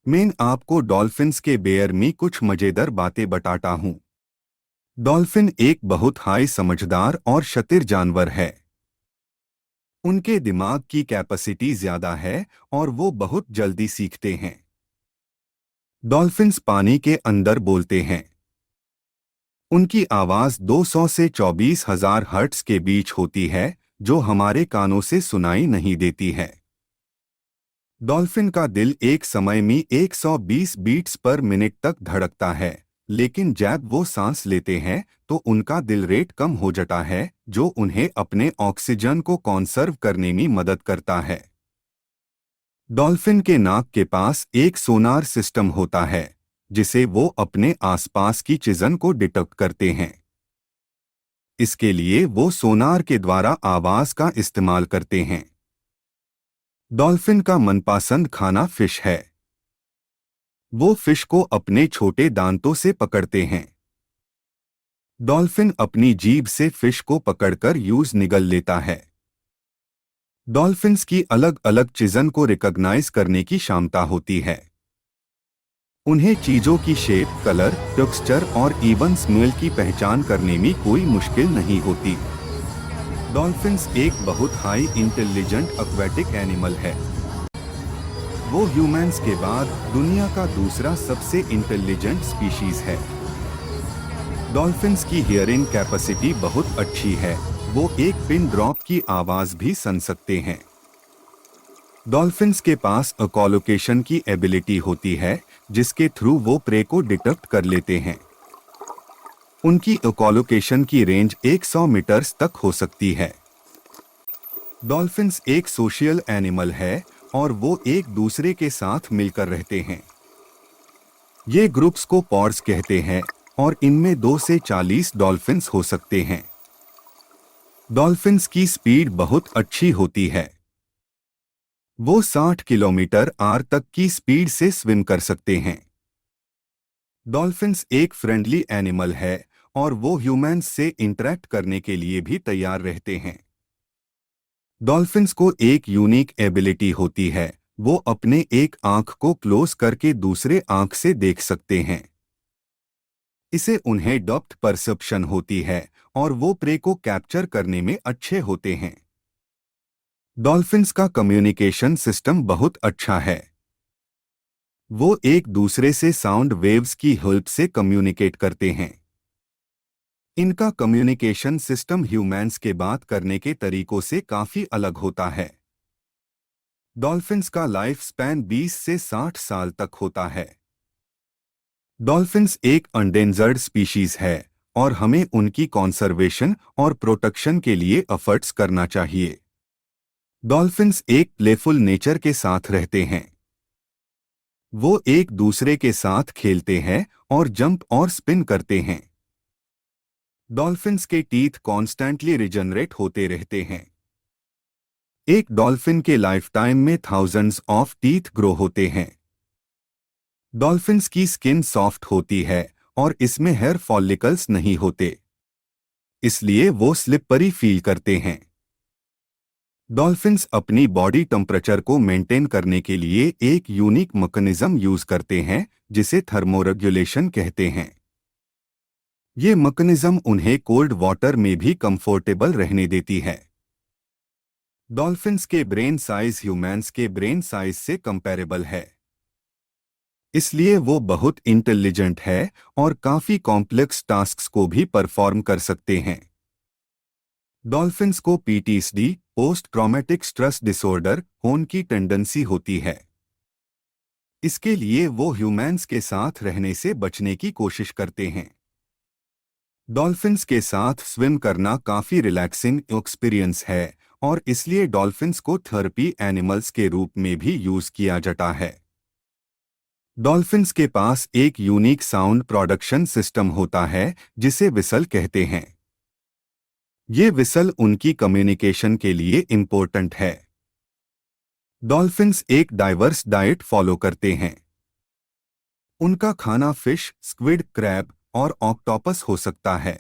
मैं आपको डॉल्फिन्स के बेयर में कुछ मजेदार बातें बताता हूँ। डॉल्फिन एक बहुत हाई समझदार और शातिर जानवर है। उनके दिमाग की कैपेसिटी ज्यादा है और वो बहुत जल्दी सीखते हैं। डॉल्फिन्स पानी के अंदर बोलते हैं। उनकी आवाज 200 से 24,000 हर्ट्ज के बीच होती है, जो हमारे कानों से सुनाई नहीं देती है। डॉल्फिन का दिल एक समय में 120 बीट्स पर मिनट तक धड़कता है, लेकिन जब वो सांस लेते हैं तो उनका दिल रेट कम हो जाता है, जो उन्हें अपने ऑक्सीजन को कॉन्सर्व करने में मदद करता है। डॉल्फिन के नाक के पास एक सोनार सिस्टम होता है, जिसे वो अपने आसपास की चीजों को डिटेक्ट करते हैं। इसके लिए वो सोनार के द्वारा आवाज का इस्तेमाल करते हैं। डॉल्फिन का मनपसंद खाना फिश है। वो फिश को अपने छोटे दांतों से पकड़ते हैं। डॉल्फिन अपनी जीभ से फिश को पकड़कर यूज निगल लेता है। डॉल्फिन्स की अलग अलग चीजों को रिकॉग्नाइज करने की क्षमता होती है। उन्हें चीजों की शेप, कलर, टेक्सचर और इवन स्मेल की पहचान करने में कोई मुश्किल नहीं होती। डॉल्फिन्स एक बहुत हाई इंटेलिजेंट एक्वेटिक एनिमल है। वो ह्यूमंस के बाद दुनिया का दूसरा सबसे इंटेलिजेंट स्पीशीज है। डॉल्फिन्स की हियरिंग कैपेसिटी बहुत अच्छी है। वो एक पिन ड्रॉप की आवाज भी सुन सकते हैं। डॉल्फिन्स के पास इकोलोकेशन की एबिलिटी होती है, जिसके थ्रू वो प्रे को डिटेक्ट कर लेते हैं। उनकी इकोलोकेशन की रेंज 100 मीटर्स तक हो सकती है। डॉल्फिन्स एक सोशल एनिमल है और वो एक दूसरे के साथ मिलकर रहते हैं। ये ग्रुप्स को पॉड्स कहते हैं और इनमें 2 से 40 डॉल्फिन्स हो सकते हैं। डॉल्फिन्स की स्पीड बहुत अच्छी होती है। वो 60 किलोमीटर आर तक की स्पीड से स्विम कर सकते हैं। डॉल्फिन्स एक फ्रेंडली एनिमल है और वो ह्यूमंस से इंटरेक्ट करने के लिए भी तैयार रहते हैं। डॉल्फिन्स को एक यूनिक एबिलिटी होती है। वो अपने एक आंख को क्लोज करके दूसरे आंख से देख सकते हैं। इसे उन्हें डेप्थ परसेप्शन होती है और वो प्रे को कैप्चर करने में अच्छे होते हैं। डॉल्फिन्स का कम्युनिकेशन सिस्टम बहुत अच्छा है। वो एक दूसरे से साउंड वेव्स की हेल्प से कम्युनिकेट करते हैं। इनका कम्युनिकेशन सिस्टम ह्यूमंस के बात करने के तरीकों से काफी अलग होता है। डॉल्फिन्स का लाइफ स्पैन 20 से 60 साल तक होता है। डॉल्फिन्स एक एंडेंजर्ड स्पीशीज है और हमें उनकी कॉन्सर्वेशन और प्रोटेक्शन के लिए एफर्ट्स करना चाहिए। डॉल्फिन्स एक प्लेफुल नेचर के साथ रहते हैं। वो एक दूसरे के साथ खेलते हैं और जंप और स्पिन करते हैं। डॉल्फिन्स के टीथ कॉन्स्टेंटली रिजनरेट होते रहते हैं। एक डॉल्फिन के लाइफ टाइम में थाउजेंड्स ऑफ टीथ ग्रो होते हैं। डॉल्फिन्स की स्किन सॉफ्ट होती है और इसमें हेयर फॉलिकल्स नहीं होते, इसलिए वो स्लिपरी फील करते हैं। डॉल्फिन्स अपनी बॉडी टेम्परेचर को मेंटेन करने के लिए एक यूनिक मैकेनिज्म यूज करते हैं, जिसे थर्मोरेगुलेशन कहते हैं। ये मैकेनिज्म उन्हें कोल्ड वाटर में भी कंफर्टेबल रहने देती है। डॉल्फिन्स के ब्रेन साइज ह्यूमंस के ब्रेन साइज से कंपैरेबल है, इसलिए वो बहुत इंटेलिजेंट है और काफी कॉम्प्लेक्स टास्क्स को भी परफॉर्म कर सकते हैं। डॉल्फिन्स को PTSD, post traumatic stress disorder, होने की टेंडेंसी होती है। इसके लिए वो ह्यूमंस के साथ रहने से बचने की कोशिश करते हैं। डॉल्फिन्स के साथ स्विम करना काफी रिलैक्सिंग एक्सपीरियंस है और इसलिए डॉल्फिन्स को थेरेपी एनिमल्स के रूप में भी यूज किया जाता है। डॉल्फिन्स के पास एक यूनिक साउंड प्रोडक्शन सिस्टम होता है, जिसे विसल कहते हैं। ये विसल उनकी कम्युनिकेशन के लिए इम्पोर्टेंट है। डॉल्फिन्स एक डाइवर्स डाइट फॉलो करते हैं। उनका खाना फिश, स्क्विड, क्रैब और ऑक्टोपस हो सकता है।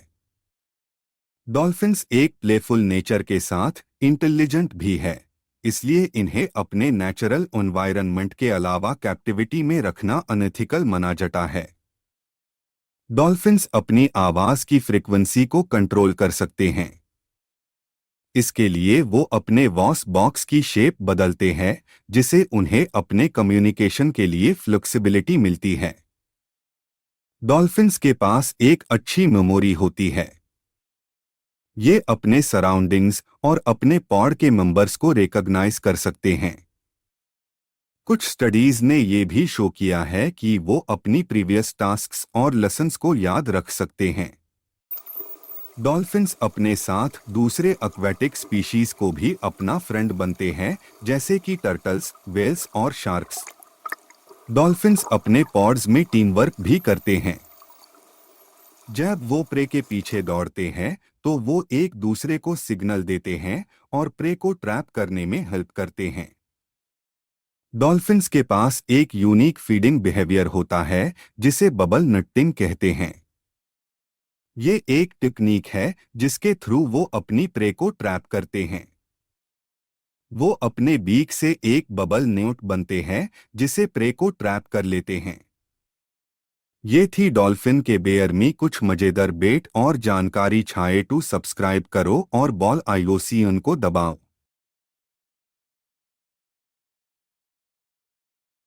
डॉल्फिन्स एक प्लेफुल नेचर के साथ इंटेलिजेंट भी है, इसलिए इन्हें अपने नेचुरल एनवायरनमेंट के अलावा कैप्टिविटी में रखना अनएथिकल माना जाता है। डॉल्फिन्स अपनी आवाज की फ्रीक्वेंसी को कंट्रोल कर सकते हैं। इसके लिए वो अपने वॉइस बॉक्स की शेप बदलते हैं, जिससे उन्हें अपने कम्युनिकेशन के लिए फ्लेक्सिबिलिटी मिलती है। डॉल्फिन्स के पास एक अच्छी मेमोरी होती है। ये अपने सराउंडिंग्स और अपने पॉड के मेंबर्स को रिकॉग्नाइज कर सकते हैं। कुछ स्टडीज ने ये भी शो किया है कि वो अपनी प्रीवियस टास्क्स और लेसन्स को याद रख सकते हैं। डॉल्फिन्स अपने साथ दूसरे एक्वेटिक स्पीशीज को भी अपना फ्रेंड बनते हैं, जैसे कि टर्टल्स, व्हेल्स और शार्क्स। डॉल्फिन्स अपने पॉड्स में टीम वर्क भी करते हैं। जब वो प्रे के पीछे दौड़ते हैं तो वो एक दूसरे को सिग्नल देते हैं और प्रे को ट्रैप करने में हेल्प करते हैं। डॉल्फिन्स के पास एक यूनिक फीडिंग बिहेवियर होता है, जिसे बबल नट्टिंग कहते हैं। ये एक टेक्निक है जिसके थ्रू वो अपनी प्रे को ट्रैप करते हैं। वो अपने बीक से एक बबल नोट बनते हैं, जिसे प्रे को ट्रैप कर लेते हैं। ये थी डॉल्फिन के बेयर में कुछ मजेदार बेट और जानकारी। छाए टू सब्सक्राइब करो और बॉल आईओसीएन को दबाओ।